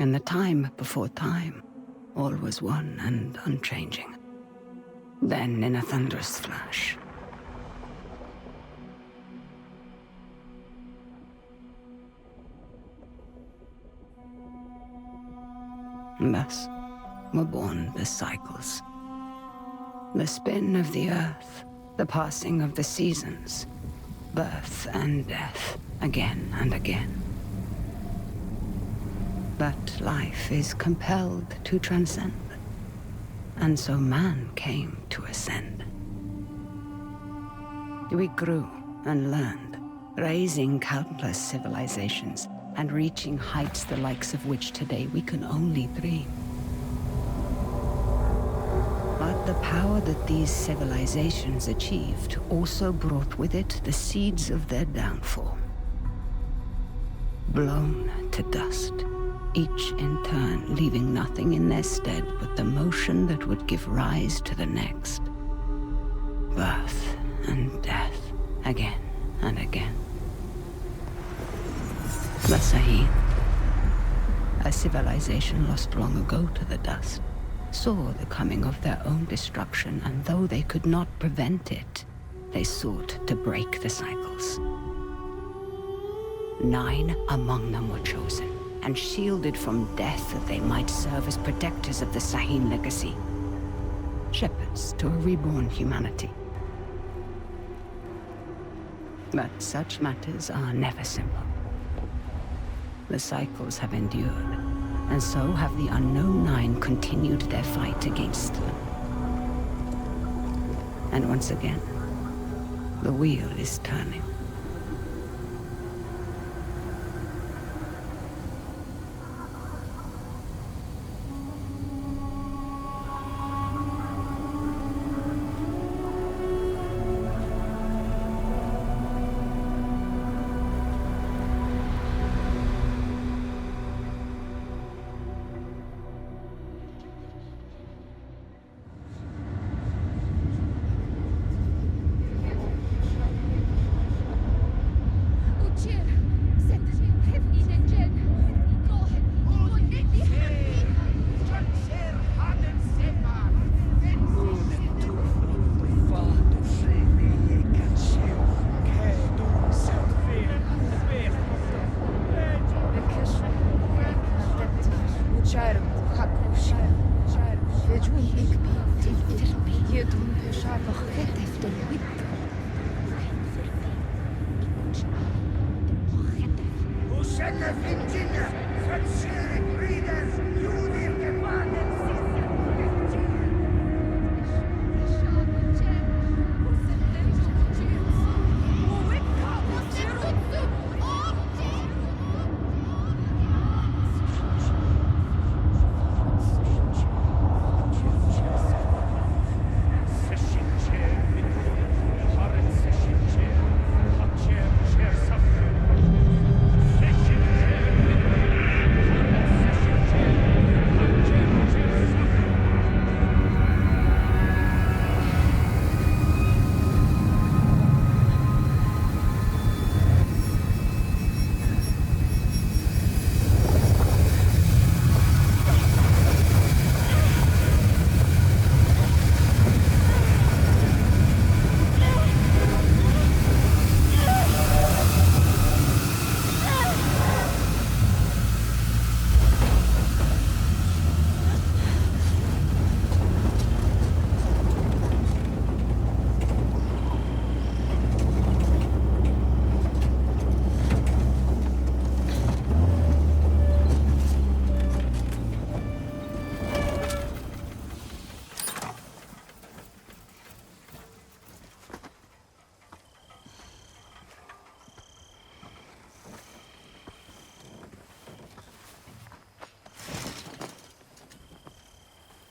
In the time before time, all was one and unchanging. Then, in a thunderous flash, thus were born the cycles. The spin of the earth, the passing of the seasons, birth and death, again and again. But life is compelled to transcend, and so man came to ascend. We grew and learned, raising countless civilizations and reaching heights the likes of which today we can only dream. But the power that these civilizations achieved also brought with it the seeds of their downfall. Blown to dust, each in turn leaving nothing in their stead but the motion that would give rise to the next. Birth and death, again and again. The Sahib, a civilization lost long ago to the dust, saw the coming of their own destruction, and though they could not prevent it, they sought to break the cycles. 9 among them were chosen, and shielded from death that they might serve as protectors of the Sahin legacy. Shepherds to a reborn humanity. But such matters are never simple. The cycles have endured, and so have the unknown 9 continued their fight against them. And once again, the wheel is turning.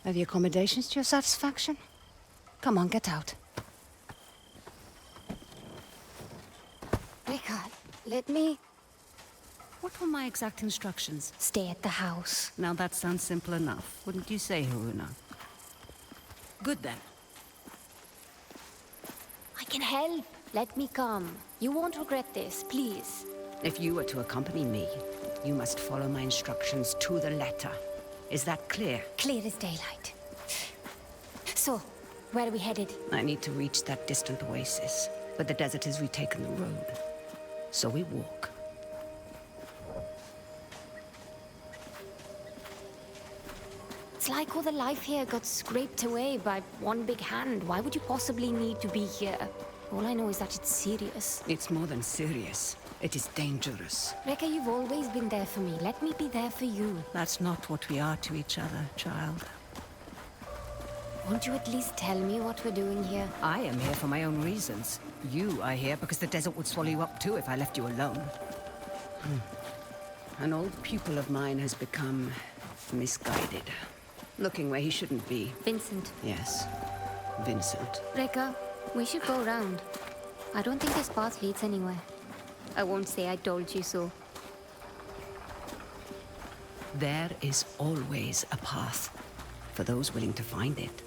Are the accommodations to your satisfaction? Come on, get out. Rika, let me... What were my exact instructions? Stay at the house. Now that sounds simple enough, wouldn't you say, Haruna? Good then. I can help. Let me come. You won't regret this, please. If you were to accompany me, You must follow my instructions to the letter. Is that clear? Clear as daylight. So, where are we headed? I need to reach that distant oasis, but the desert has retaken the road. So we walk. It's like all the life here got scraped away by one big hand. Why would you possibly need to be here? All I know is that it's serious. It's more than serious. It is dangerous. Rekka, you've always been there for me. Let me be there for you. That's not what we are to each other, child. Won't you at least tell me what we're doing here? I am here for my own reasons. You are here because the desert would swallow you up too if I left you alone. An old pupil of mine has become misguided. Looking where he shouldn't be. Vincent. Yes, Vincent. Rekka, we should go around. I don't think this path leads anywhere. I won't say I told you so. There is always a path for those willing to find it.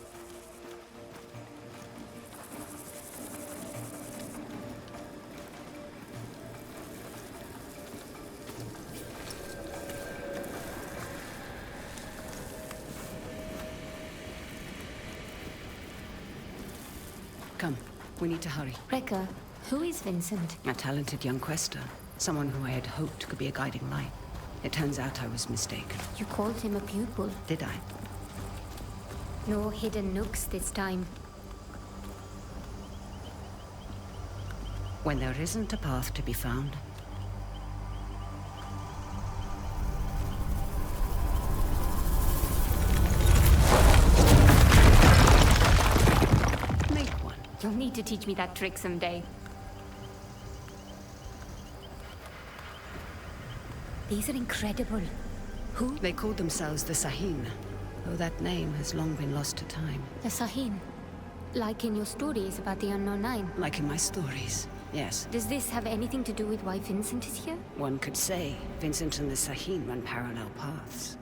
Come, we need to hurry. Rekka, who is Vincent? A talented young quester. Someone who I had hoped could be a guiding light. It turns out I was mistaken. You called him a pupil. Did I? No hidden nooks this time. When there isn't a path to be found, make one. You'll need to teach me that trick someday. These are incredible. Who? They called themselves the Sahin, though that name has long been lost to time. The Sahin. Like in your stories about the Unknown Nine. Like in my stories, yes. Does this have anything to do with why Vincent is here? One could say Vincent and the Sahin run parallel paths.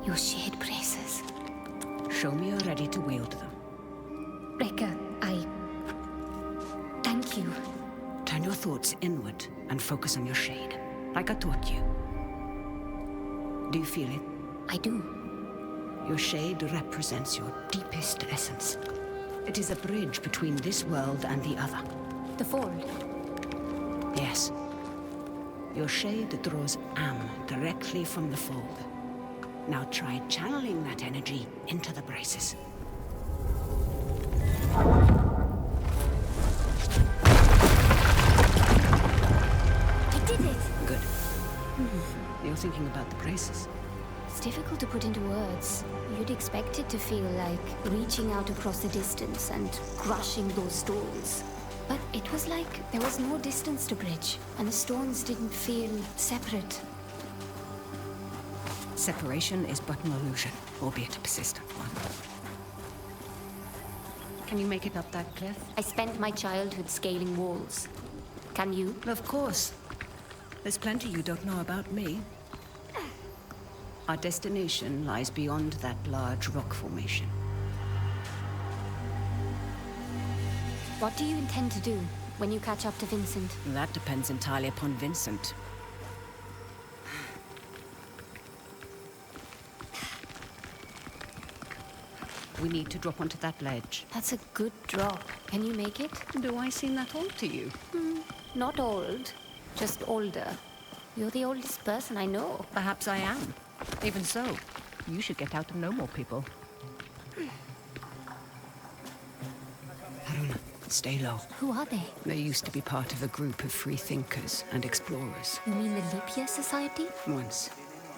Your shared braces. Show me you're ready to wield them. Rekka, thank you. Turn your thoughts inward and focus on your shade, like I taught you. Do you feel it? I do. Your shade represents your deepest essence. It is a bridge between this world and the other. The fold. Yes. Your shade draws Am directly from the fold. Now try channeling that energy into the braces. I did it! Good. You're thinking about the braces. It's difficult to put into words. You'd expect it to feel like reaching out across the distance and crushing those stones. But it was like there was no distance to bridge, and the stones didn't feel separate. Separation is but an illusion, albeit a persistent one. Can you make it up that cliff? I spent my childhood scaling walls. Can you? Of course. There's plenty you don't know about me. Our destination lies beyond that large rock formation. What do you intend to do when you catch up to Vincent? That depends entirely upon Vincent. We need to drop onto that ledge. That's a good drop. Can you make it? Do I seem that old to you? Not old, just older. You're the oldest person I know. Perhaps I am. Even so, you should get out and know more people. Haruna, stay low. Who are they? They used to be part of a group of free thinkers and explorers. You mean the Leap Year Society? Once,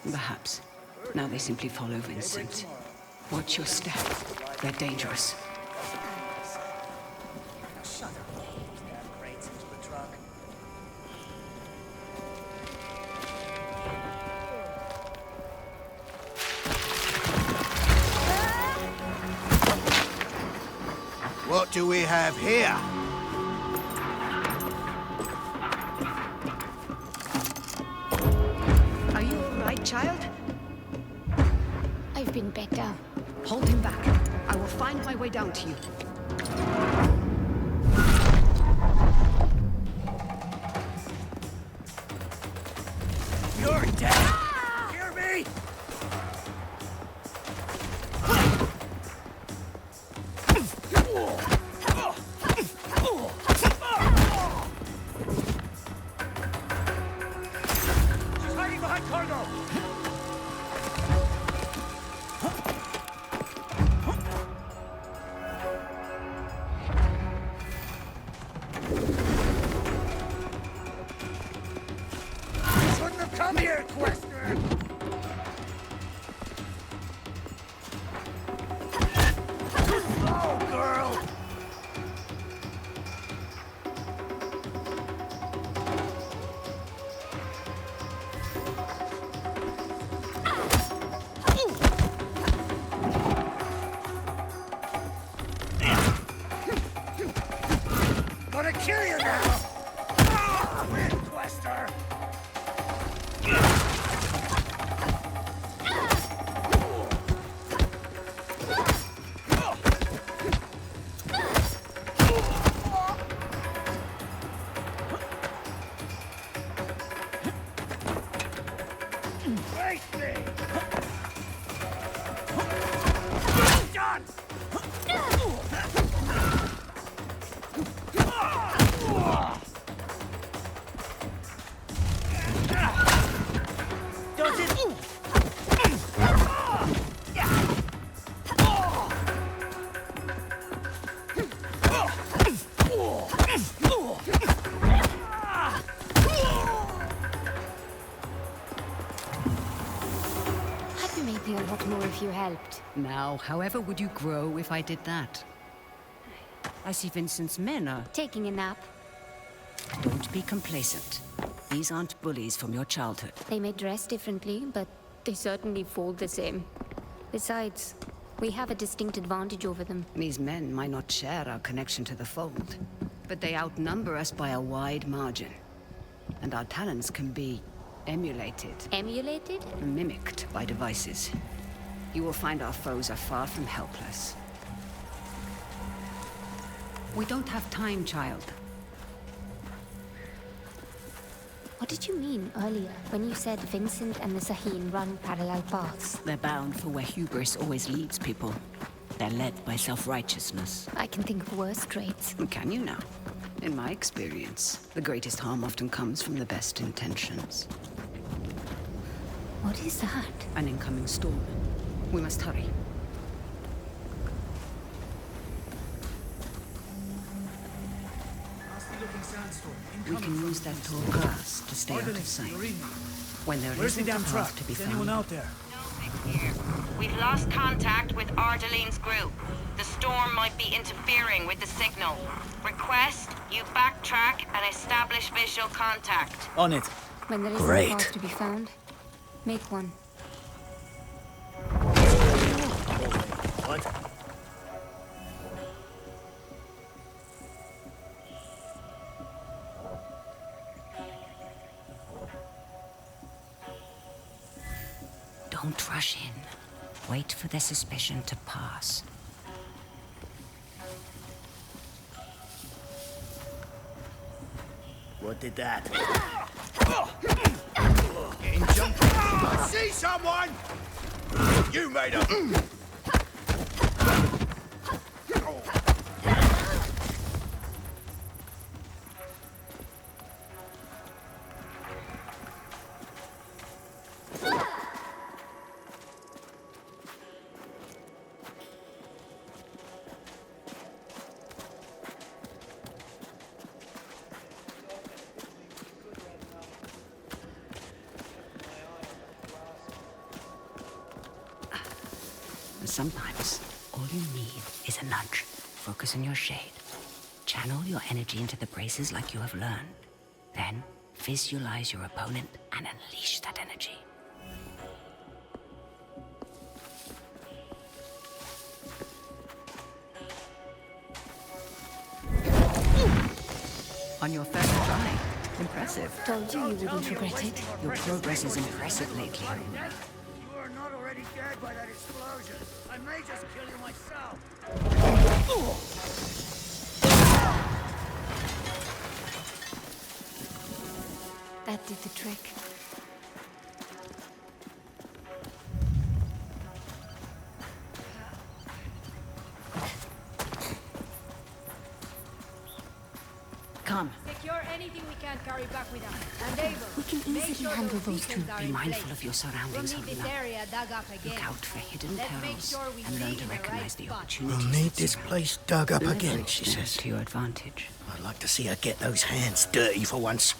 perhaps. Now they simply follow Vincent. Watch your step. They're dangerous. What do we have here? Are you all right, child? I've been better. Hold him back. I will find my way down to you. You're dead! Hear me? She's hiding behind cargo! Shouldn't have come here, Quester! Too slow, girl! Gonna kill you now! Win, Quester! Face me! Done! Does it? I'd be maybe a lot more if you helped. Now, however would you grow if I did that? I see Vincent's men are... Taking a nap. Don't be complacent. These aren't bullies from your childhood. They may dress differently, but they certainly fold the same. Besides, we have a distinct advantage over them. These men might not share our connection to the fold, but they outnumber us by a wide margin. And our talents can be emulated, Emulated? mimicked by devices. You will find our foes are far from helpless. We don't have time, child. What did you mean earlier when you said Vincent and the Sahin run parallel paths? They're bound for where hubris always leads people. They're led by self-righteousness. I can think of worse traits. Can you now? In my experience, the greatest harm often comes from the best intentions. What is that? An incoming storm. We must hurry. We can use that tall grass to stay out of sight. When there Where's the isn't a damn truck? path to be Is anyone found, out there? Here. We've lost contact with Ardeline's group. The storm might be interfering with the signal. Request you backtrack and establish visual contact. On it. When there isn't Great. a path to be found, make one. What? don't rush in. Wait for their suspicion to pass. What did that? Getting jumped. I see someone! You made a... Sometimes, all you need is a nudge. Focus on your shade. Channel your energy into the braces like you have learned. Then, visualize your opponent and unleash that energy. On your first try. Impressive. Told you you wouldn't regret it. Your progress is impressive lately. You are not already dead. by that explosion. I may just kill you myself. That did the trick. Come. Secure anything we can't carry back with us. And Abel, We can make easily sure handle those those two. beacons are Be in mindful place. of your We'll surroundings, need this Helena. area dug up again. Look out for hidden Let's make perils sure we and learn dig to in the recognize right the spot. opportunities. We'll need that this surround place dug up you. again, Leverage she them says. to your advantage. I'd like to see her get those hands dirty for once.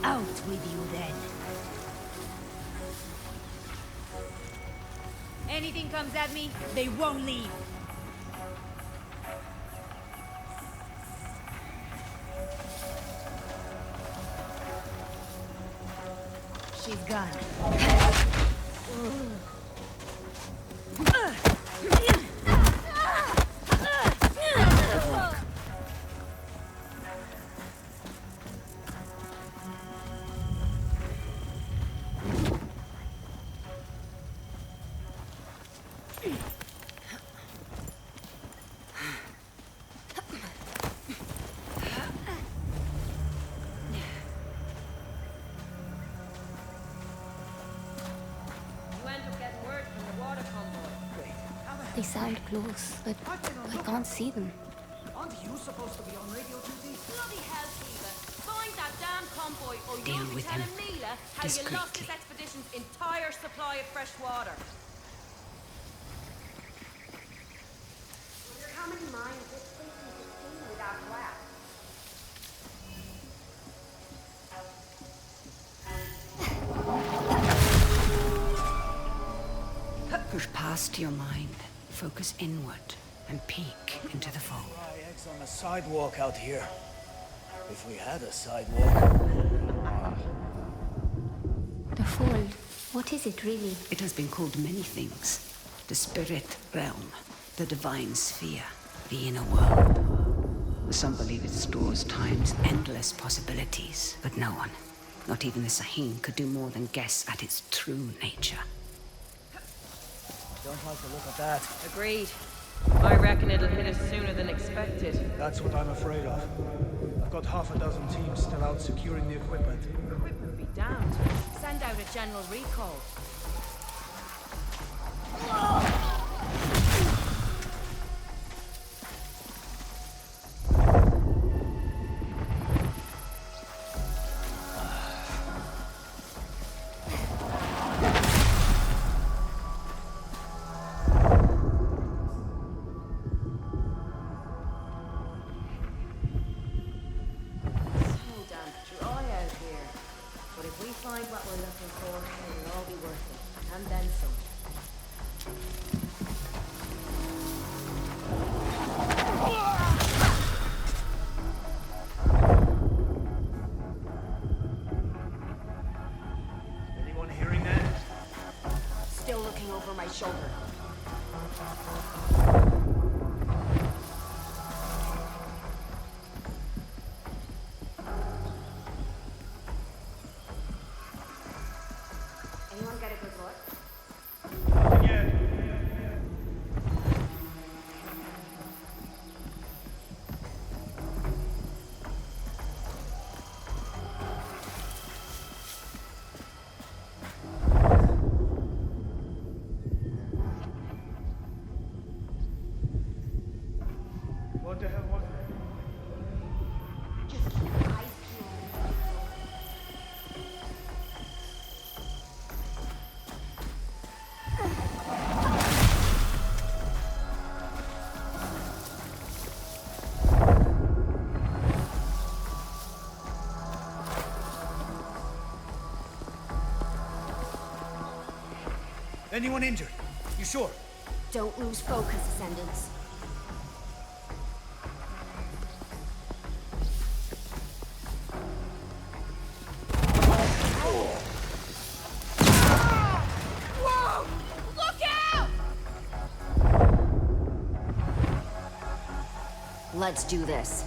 Out with you then. Anything comes at me, they won't leave. She's gone. They sound close, but I can't see them. Aren't you supposed to be on radio duty? Bloody hell, Eva. Find that damn convoy or Deal you'll be with him telling Mila how you lost discreetly. this expedition's entire supply of fresh water. How many mines this place is seen without glass? Push past your mind, focus inward, and peek into the fog. Dry eggs on the sidewalk out here. If we had a sidewalk. The fold. What is it really? It has been called many things. The spirit realm, the divine sphere, the inner world. Some believe it stores time's endless possibilities, but no one, not even the Sahine, could do more than guess at its true nature. Don't like the look of that. Agreed. I reckon it'll hit us sooner than expected. That's what I'm afraid of. I've got half a dozen teams still out securing the equipment. Equipment be damned. Send out a general recall. Find what we're looking for, it'll all be worth it. And then some. Anyone hearing that? Still looking over my shoulder. Anyone get a good look? Yeah. What the hell was that? Just keep your eyes peeled. Anyone injured? You sure? Don't lose focus, Ascendants. Whoa! Look out! Let's do this.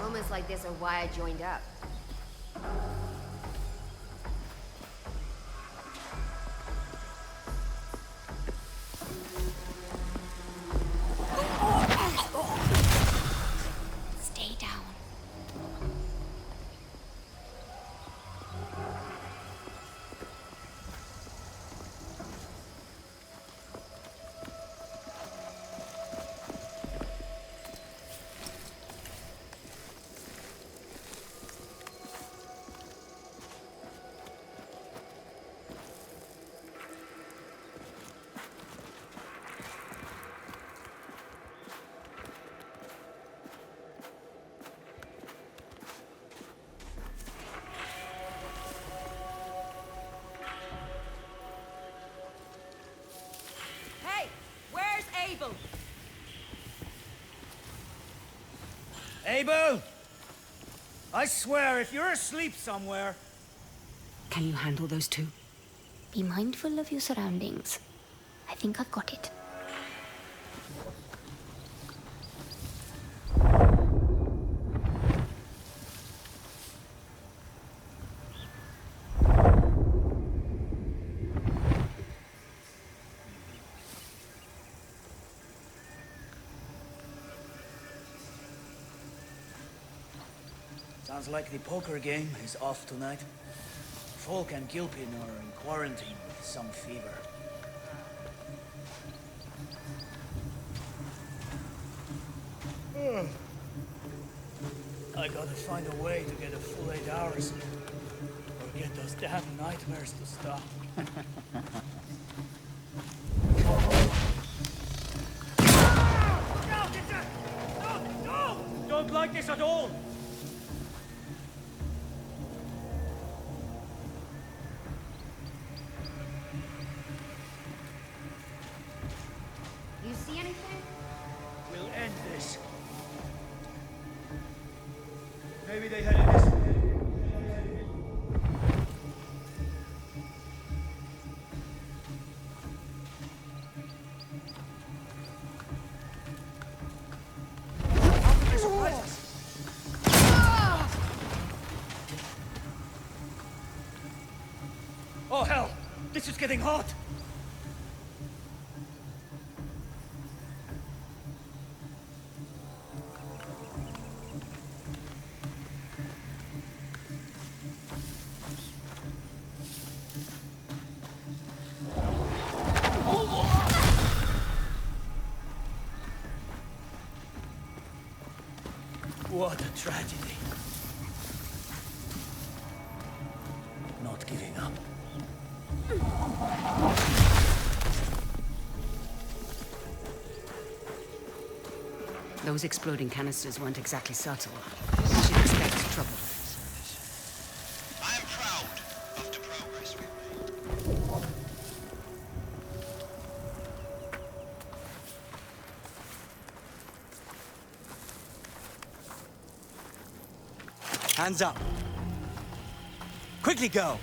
Moments like this are why I joined up. Stay down. Hey, where's Abel? Abel! I swear, if you're asleep somewhere... Can you handle those two? Be mindful of your surroundings. I think I've got it. Sounds like the poker game is off tonight. Folk and Gilpin are in quarantine with some fever. I gotta find a way to get a full 8 hours. Or get those damn nightmares to stop. No! Don't like this at all! You see anything? We'll end this. Maybe they headed this way. How could they surprise us? Oh hell! This is getting hot! What a tragedy. Not giving up. Those exploding canisters weren't exactly subtle. You should expect trouble. I am proud of the progress we've made. Hands up. Quickly go.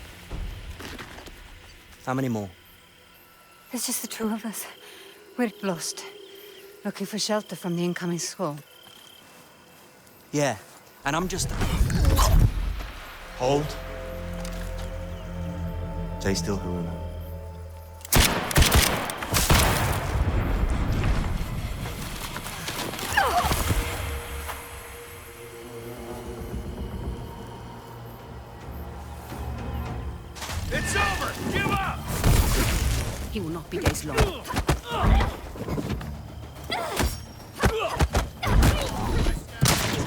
How many more? There's just the two of us. We're lost. Looking for shelter from the incoming squall. Yeah, and I'm just... Hold. Stay still, Haruna. It's over! Give up! He will not be days long.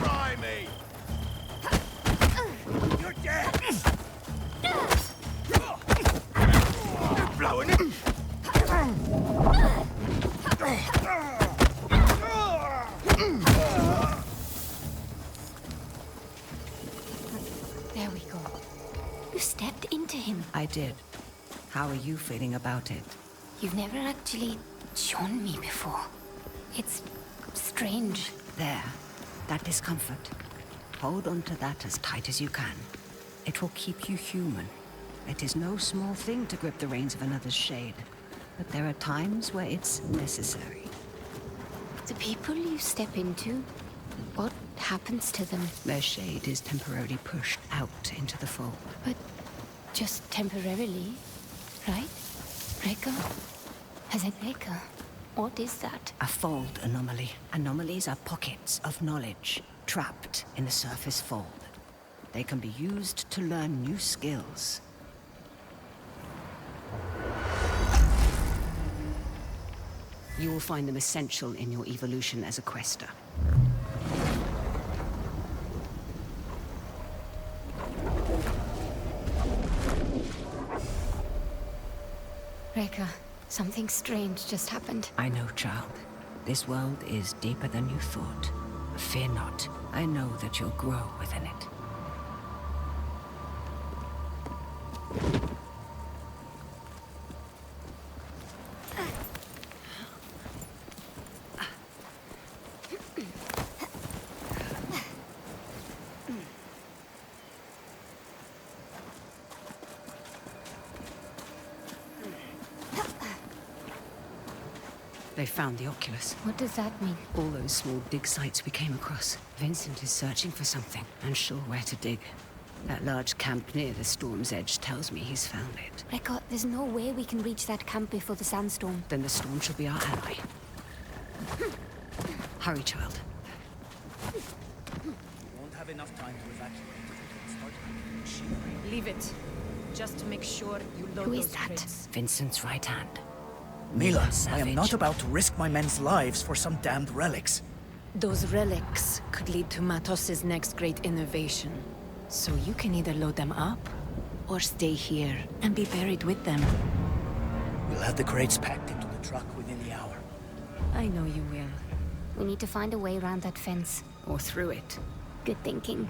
Try me! You're dead! You're blowing it! There we go. You stepped into him. I did. How are you feeling about it? You've never actually shown me before. It's strange. There. That discomfort. Hold on to that as tight as you can. It will keep you human. It is no small thing to grip the reins of another's shade, but there are times where it's necessary. The people you step into, what happens to them? Their shade is temporarily pushed out into the fold. But just temporarily, right? Reka? Reka? What is that? A fold anomaly. Anomalies are pockets of knowledge trapped in the surface fold. They can be used to learn new skills. You will find them essential in your evolution as a quester. Reka, something strange just happened. I know, child. This world is deeper than you thought. Fear not. I know that you'll grow within it. They found the Oculus. What does that mean? All those small dig sites we came across. Vincent is searching for something, unsure where to dig. That large camp near the storm's edge tells me he's found it. Reka, there's no way we can reach that camp before the sandstorm. Then the storm shall be our ally. Hurry, child. We won't have enough time to evacuate if we don't start with machinery. Leave it. Just to make sure you load Who is those that? crates. Vincent's right hand. Mila, I Savage. am not about to risk my men's lives for some damned relics. Those relics could lead to Matos's next great innovation. So you can either load them up, or stay here and be buried with them. We'll have the crates packed into the truck within the hour. I know you will. We need to find a way around that fence. Or through it. Good thinking.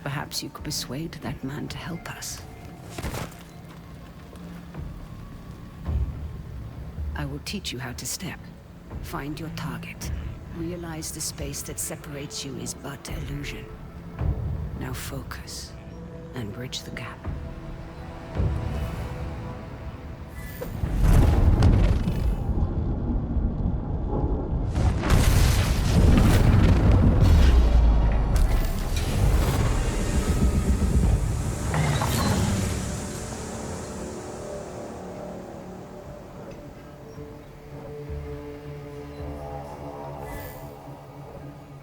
Perhaps you could persuade that man to help us. I will teach you how to step. Find your target. Realize the space that separates you is but illusion. Now focus and bridge the gap.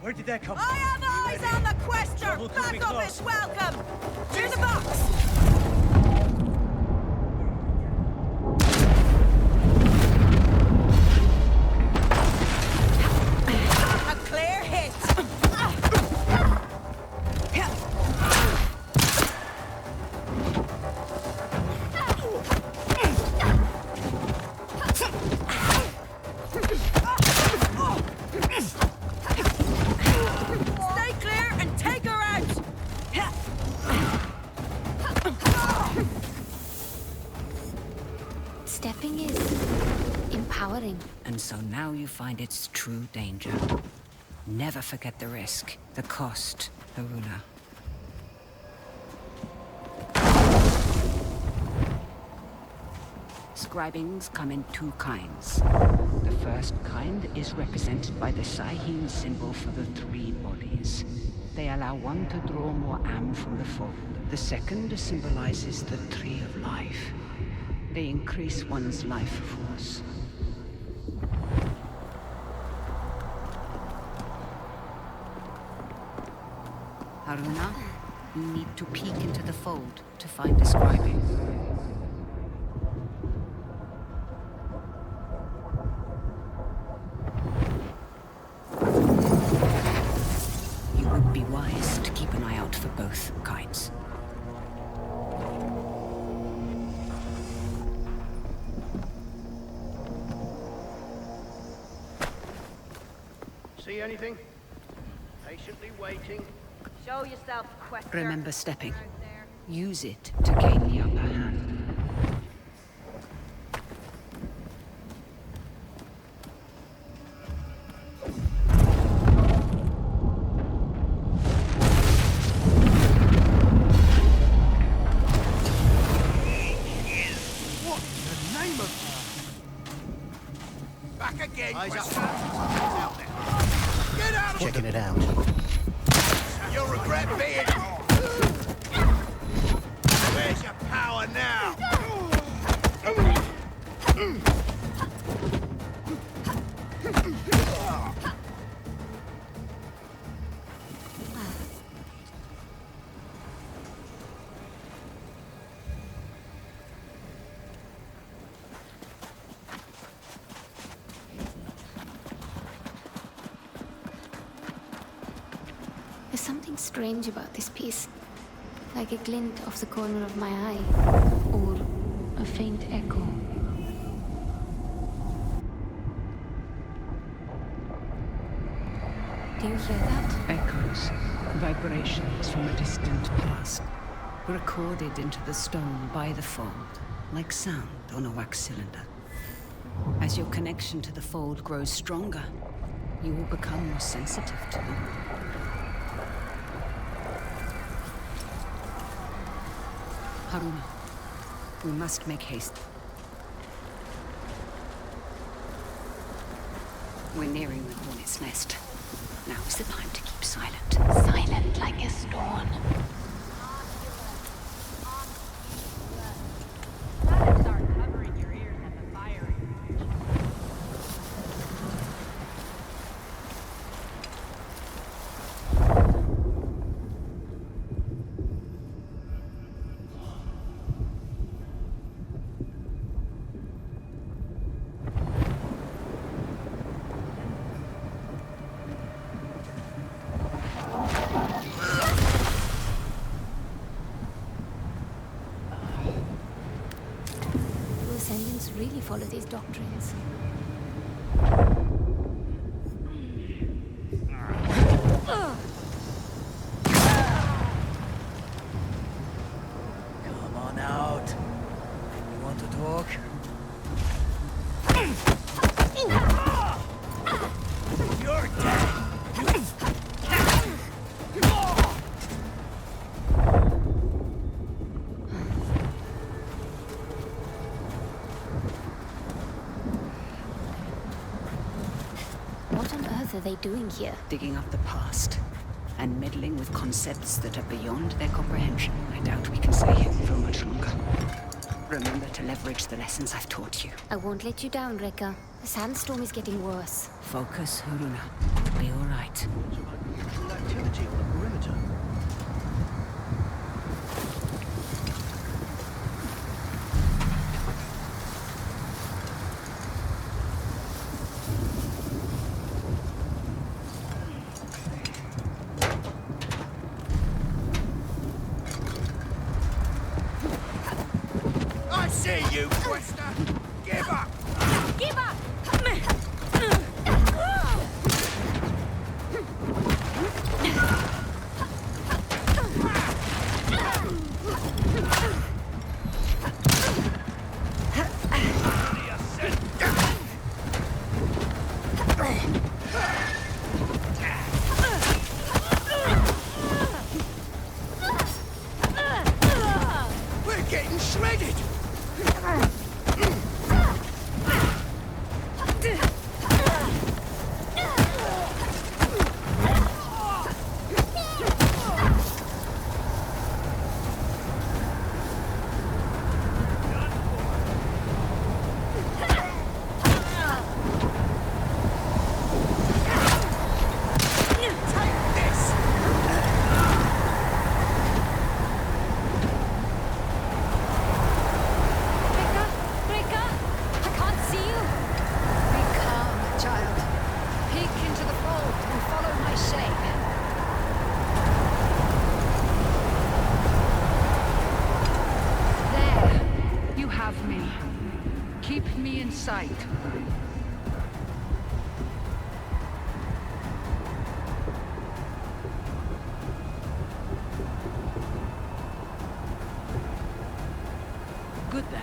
Where did that come I from? have eyes on the quester! Trouble could be Backup close. is welcome! To the box! A clear hit! Stay clear and take her out! Stepping is empowering. And so now you find its true danger. Never forget the risk, the cost, Haruna. Scribings come in two kinds. The first kind is represented by the Sahim symbol for the three bodies. They allow one to draw more am from the fold. The second symbolizes the tree of life. They increase one's life force. Haruna, you need to peek into the fold to find the scribing. You would be wise to keep an eye out for both kinds. See anything? Patiently waiting. Show yourself, quester. Remember stepping. Use it to gain the upper hand. name of her? Back again, Eyes up. Quester. Get out of Checking it out. You'll regret being... Where's your power now? There's something strange about this piece. Like a glint off the corner of my eye. Or a faint echo. Do you hear that? Echoes, vibrations from a distant past, recorded into the stone by the fold, like sound on a wax cylinder. As your connection to the fold grows stronger, you will become more sensitive to them. Haruna, we must make haste. We're nearing the hornet's nest. Now is the time to keep silent. Silent like a stone. Start covering your ears at the fire. Do Ascendants really follow these doctrines? Come on out. You want to talk? You're dead. What on earth are they doing here? Digging up the past and meddling with concepts that are beyond their comprehension. I doubt we can stay here for much longer. Remember to leverage the lessons I've taught you. I won't let you down, Rekka. The sandstorm is getting worse. Focus, Haruna. We'll be all right. Unusual activity on the perimeter. I see you, Quester. Give up. Give up! We're getting shredded. Rekka! I can't see you! Be calm, child. Peek into the fold and follow my shape. There. You have me. Keep me in sight. Good then.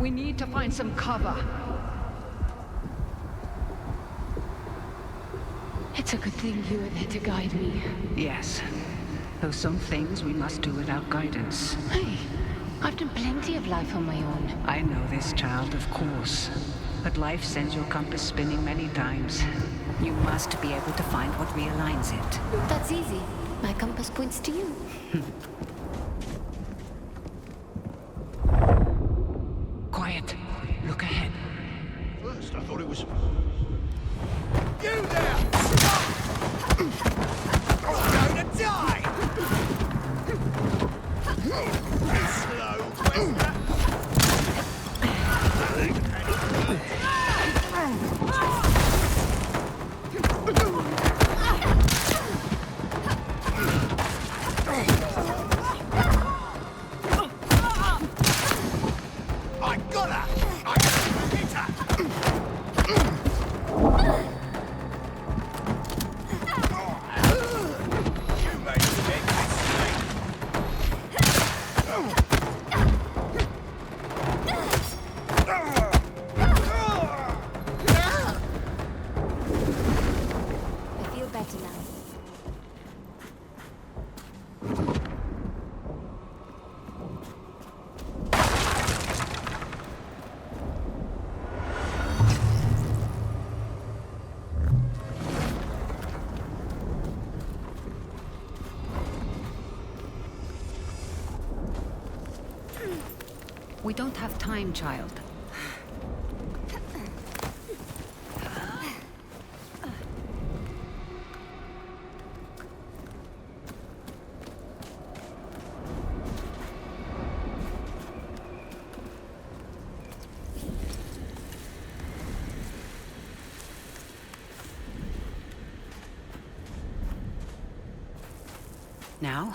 We need to find some cover. It's a good thing you were there to guide me. Yes. Though some things we must do without guidance. Hey, I've done plenty of life on my own. I know this, child, of course. But life sends your compass spinning many times. You must be able to find what realigns it. That's easy. My compass points to you. Quiet. Look ahead. First, I thought it was... You there! You're going to die! Slow, Wester. I got her! I hit her! You made a big mistake. I feel better now. We don't have time, child. Now,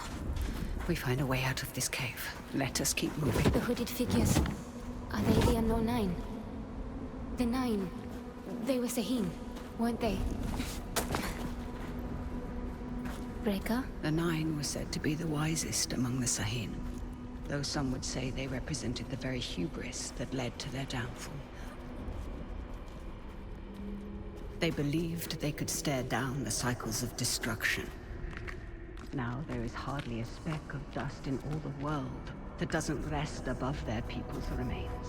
we find a way out of this cave. Let us keep moving. The hooded figures. Are they the unknown 9? The 9. They were Sahin, weren't they? Reka? The 9 was said to be the wisest among the Sahin, though some would say they represented the very hubris that led to their downfall. They believed they could stare down the cycles of destruction. Now there is hardly a speck of dust in all the world that doesn't rest above their people's remains.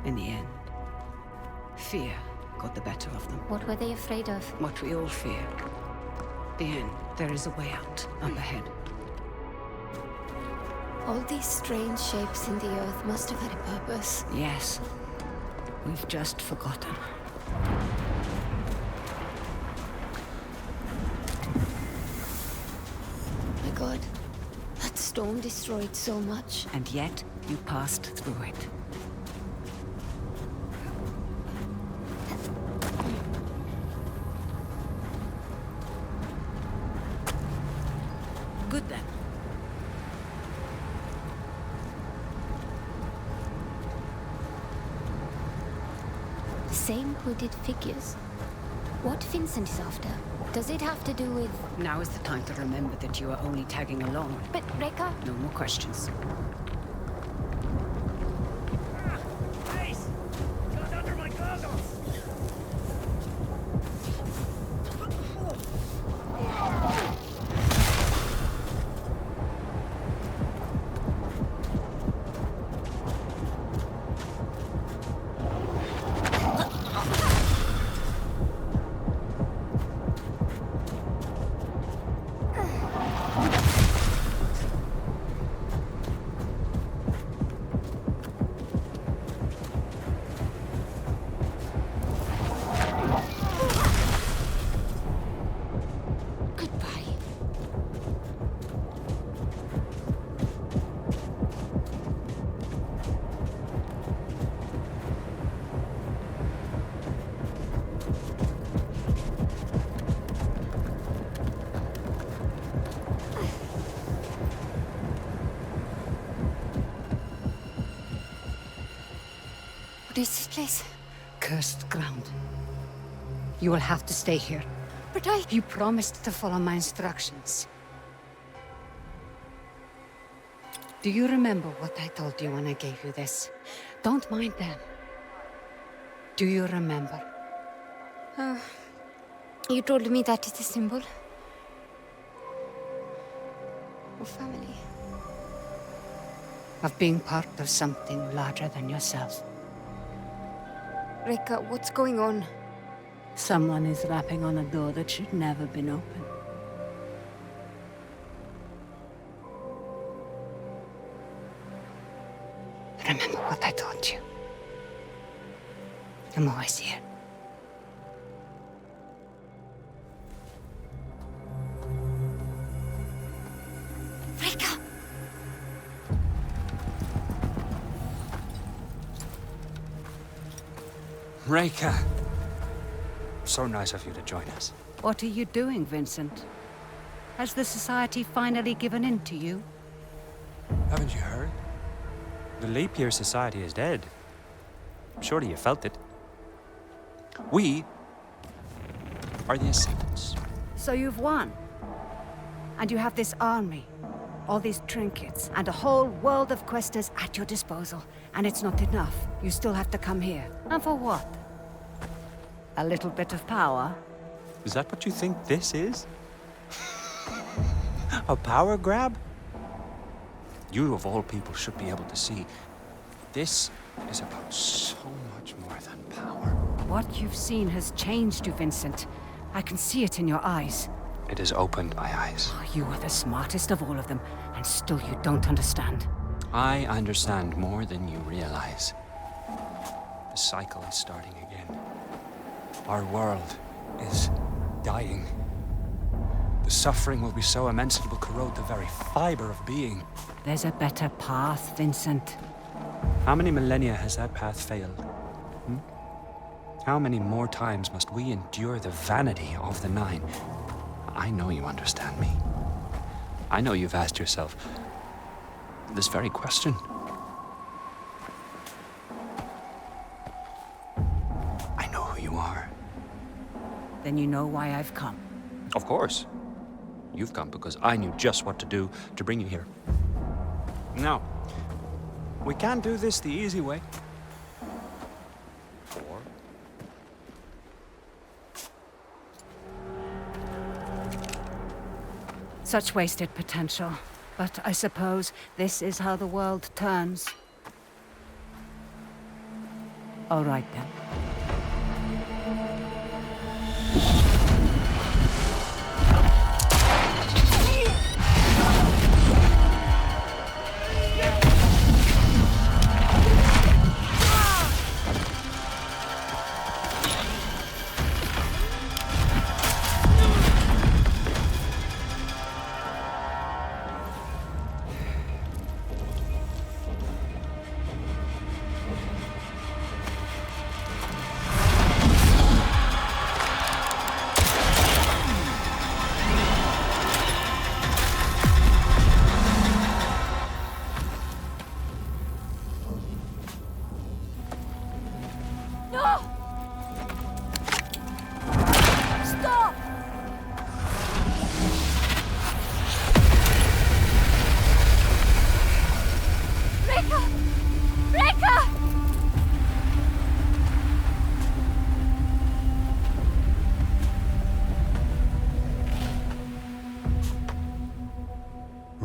In the end, fear got the better of them. What were they afraid of? What we all fear. The end. There is a way out, up ahead. All these strange shapes in the earth must have had a purpose. Yes. We've just forgotten. My God, that storm destroyed so much. And yet, you passed through it. Good then. Same hooded figures. What Vincent is after? Does it have to do with... Now is the time to remember that you are only tagging along. But Reka? No more questions. Ace! Got under my goggles! What is this place? Cursed ground. You will have to stay here. But I... You promised to follow my instructions. Do you remember what I told you when I gave you this? Don't mind them. Do you remember? You told me that is a symbol of family. Of being part of something larger than yourself. Rekka, what's going on? Someone is rapping on a door that should never been opened. Remember what I told you. I'm always here. Rekka! Reka! So nice of you to join us. What are you doing, Vincent? Has the society finally given in to you? Haven't you heard? The leap year society is dead. Surely you felt it. We are the Ascendants. So you've won. And you have this army, all these trinkets, and a whole world of questers at your disposal. And it's not enough. You still have to come here. And for what? A little bit of power? Is that what you think this is? A power grab? You, of all people, should be able to see. This is about so much more than power. What you've seen has changed you, Vincent. I can see it in your eyes. It has opened my eyes. Oh, you are the smartest of all of them, and still you don't understand. I understand more than you realize. The cycle is starting again. Our world is dying. The suffering will be so immense it will corrode the very fiber of being. There's a better path, Vincent. How many millennia has that path failed? How many more times must we endure the vanity of the Nine? I know you understand me. I know you've asked yourself this very question. I know who you are. Then you know why I've come. Of course. You've come because I knew just what to do to bring you here. Now, we can't do this the easy way. Or such wasted potential. But I suppose this is how the world turns. All right, then.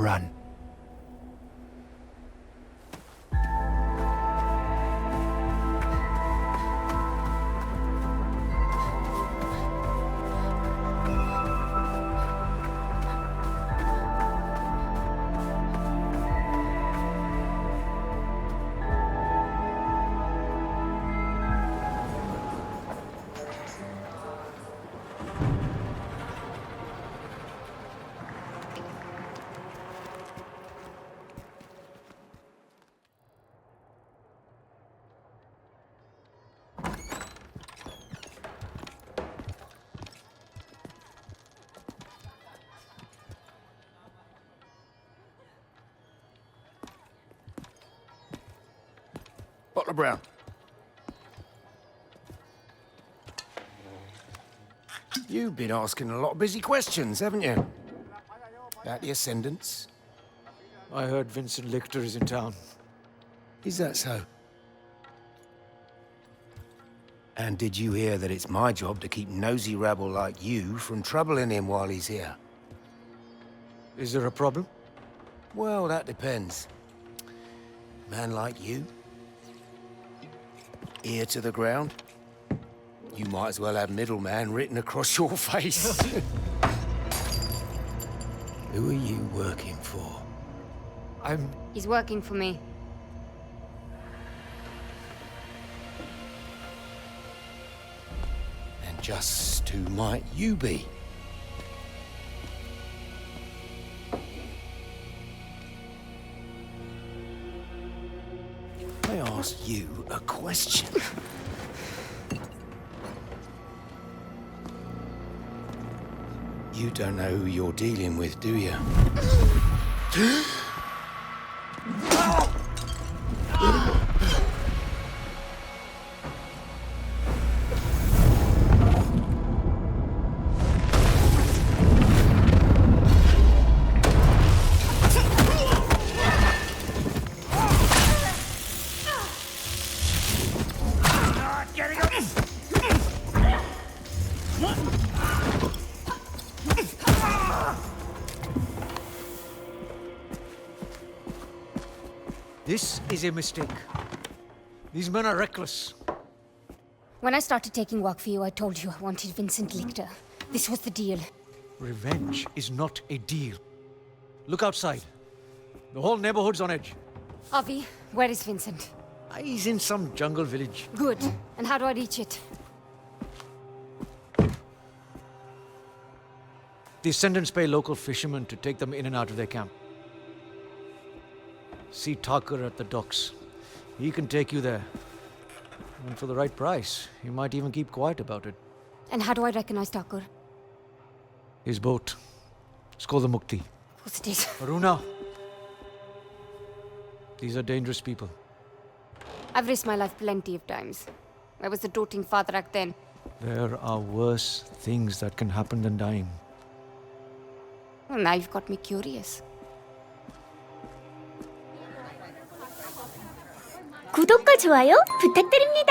run. Bottle of brown. You've been asking a lot of busy questions, haven't you? About the Ascendants, I heard Vincent Lichter is in town. Is that so? And did you hear that it's my job to keep nosy rabble like you from troubling him while he's here? Is there a problem? Well, that depends. Man like you, ear to the ground, you might as well have middleman written across your face. Who are you working for? He's working for me. And just who might you be? I asked you a question. You don't know who you're dealing with, do you? This is a mistake. These men are reckless. When I started taking work for you, I told you I wanted Vincent Lichter. This was the deal. Revenge is not a deal. Look outside. The whole neighborhood's on edge. Avi, where is Vincent? He's in some jungle village. Good. And how do I reach it? The Ascendants pay local fishermen to take them in and out of their camp. See Tucker at the docks. He can take you there. And for the right price, he might even keep quiet about it. And how do I recognize Tucker? His boat. It's called the Mukti. Of course it is. Aruna. These are dangerous people. I've risked my life plenty of times. I was a doting father back then. There are worse things that can happen than dying. Well, now you've got me curious. 구독과 좋아요 부탁드립니다.